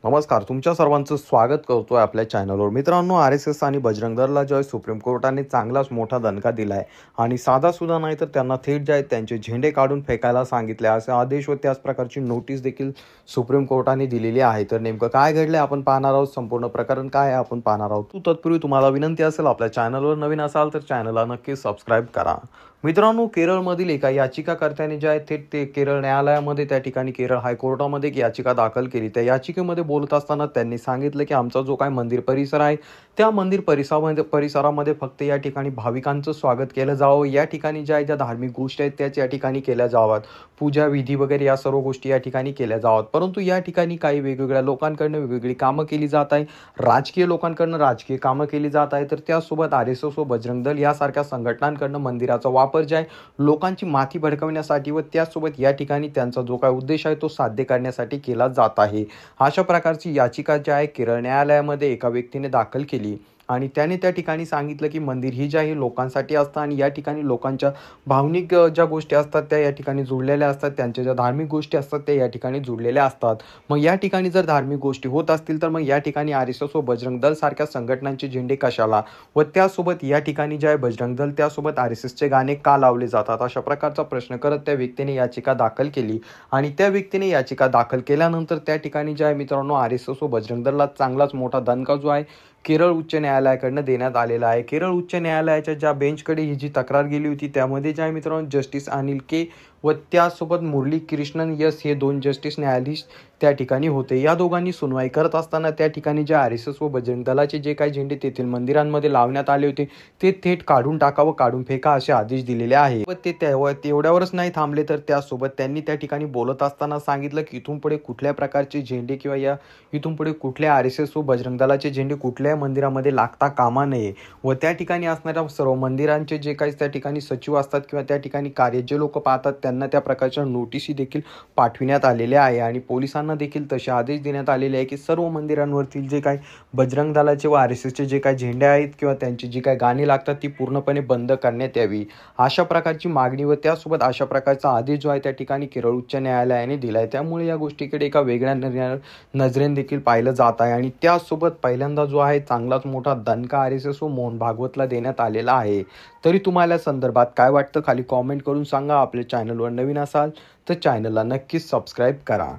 नमस्कार, तुमच्या सर्वांचं स्वागत करतोय आपल्या चॅनलवर. मित्रांनो, RSS आणि बजरंग दलला जो आहे सुप्रीम कोर्टाने चांगलाच मोठा दणका दिला आहे आणि साधासुद्धा नाही तर त्यांना थेट जे आहेत त्यांचे झेंडे काढून फेकायला सांगितले असे आदेश व त्याच प्रकारची नोटीस देखील सुप्रीम कोर्टाने दिलेली आहे. तर नेमकं काय घडलंय आपण पाहणार आहोत. संपूर्ण प्रकरण काय आहे आपण पाहणार आहोत. तत्पूर्वी तुम्हाला विनंती असेल, आपल्या चॅनलवर नवीन असाल तर चॅनलला नक्की सबस्क्राईब करा. मित्रांनो, केरळमधील एका याचिकाकर्त्याने जे आहे थेट ते केरळ न्यायालयामध्ये त्या ठिकाणी केरळ हायकोर्टामध्ये एक याचिका दाखल केली. त्या याचिकेमध्ये बोलत असताना त्यांनी सांगितलं की आमचा जो काय मंदिर परिसर आहे त्या मंदिर परिसरामध्ये फक्त या ठिकाणी भाविकांचं स्वागत केलं जावं. या ठिकाणी ज्या धार्मिक गोष्टी आहेत त्याच या ठिकाणी केल्या जाव्यात. पूजा विधी वगैरे या सर्व गोष्टी या ठिकाणी केल्या जाव्यात. परंतु या ठिकाणी काही वेगवेगळ्या लोकांकडनं वेगवेगळी कामं केली जात आहे. राजकीय लोकांकडनं राजकीय कामं केली जात आहे. तर त्यासोबत RSS व बजरंग दल यासारख्या संघटनांकडनं मंदिराचा वापर जे आहे लोकांची माथी भडकवण्यासाठी व त्यासोबत या ठिकाणी त्यांचा जो काय उद्देश आहे तो साध्य करण्यासाठी केला जात आहे. अशा प्रकारची याचिका जी आहे केरळ न्यायालयामध्ये एका व्यक्तीने दाखल केली आणि त्याने त्या ठिकाणी सांगितलं की मंदिर ही जे आहे लोकांसाठी असतं आणि या ठिकाणी लोकांच्या भावनिक ज्या गोष्टी असतात त्या या ठिकाणी जुळलेल्या असतात. त्यांच्या ज्या धार्मिक गोष्टी असतात त्या या ठिकाणी जुळलेल्या असतात. मग या ठिकाणी जर धार्मिक गोष्टी होत असतील तर मग या ठिकाणी RSS व बजरंग दल सारख्या संघटनांचे झेंडे कशाला व त्यासोबत या ठिकाणी जे आहे बजरंग दल त्यासोबत RSSचे गाणे का लावले जातात, अशा प्रकारचा प्रश्न करत त्या व्यक्तीने याचिका दाखल केली. आणि त्या व्यक्तीने याचिका दाखल केल्यानंतर त्या ठिकाणी जे आहे मित्रांनो RSS व बजरंग दलला चांगलाच मोठा दणका जो आहे केरळ उच्च न्यायालयाकडनं देण्यात आलेला आहे. केरळ उच्च न्यायालयाच्या ज्या बेंचकडे ही जी तक्रार गेली होती त्यामध्ये जे आहे मित्रांनो जस्टिस अनिल के व त्यासोबत मुरली कृष्णन यस हे 2 जस्टिस न्यायाधीश त्या ठिकाणी होते. या दोघांनी सुनवाई करत असताना त्या ठिकाणी जे RSS व बजरंग दलाचे जे काही झेंडे तेथील मंदिरांमध्ये लावण्यात आले होते ते थेट काढून टाका व काढून फेका असे आदेश दिलेले आहे. व ते तेवढ्यावरच नाही थांबले तर त्यासोबत त्यांनी त्या ठिकाणी बोलत असताना सांगितलं की इथून पुढे कुठल्या प्रकारचे झेंडे किंवा इथून पुढे कुठल्या RSS व बजरंग दलाचे झेंडे कुठल्याही मंदिरामध्ये लागता कामा नये व त्या ठिकाणी असणाऱ्या सर्व मंदिरांचे जे काही त्या ठिकाणी सचिव असतात किंवा त्या ठिकाणी कार्य जे लोक पाहतात त्यांना त्या प्रकारच्या नोटीसी देखील पाठविण्यात आलेल्या आहे. आणि पोलिसांना देखील तसे आदेश देण्यात आलेले आहे की सर्व मंदिरांवरतील जे काही बजरंग दलाचे व RSSचे जे काही झेंडे आहेत किंवा त्यांची जी काही गाणी लागतात ती पूर्णपणे बंद करण्यात यावी, अशा प्रकारची मागणी व त्यासोबत अशा प्रकारचा आदेश जो आहे त्या ठिकाणी केरळ उच्च न्यायालयाने दिला आहे. त्यामुळे या गोष्टीकडे एका वेगळ्या नजरेने देखील पाहिलं जात आहे. आणि त्यासोबत पहिल्यांदा जो आहे चांगलाच मोठा दणका RSS व मोहन भागवतला देण्यात आलेला आहे. तरी तुम्हाला संदर्भात काय वाटतं खाली कॉमेंट करून सांगा. आपल्या चॅनलवर नवीन असाल तर चॅनलला नक्कीच सबस्क्राईब करा.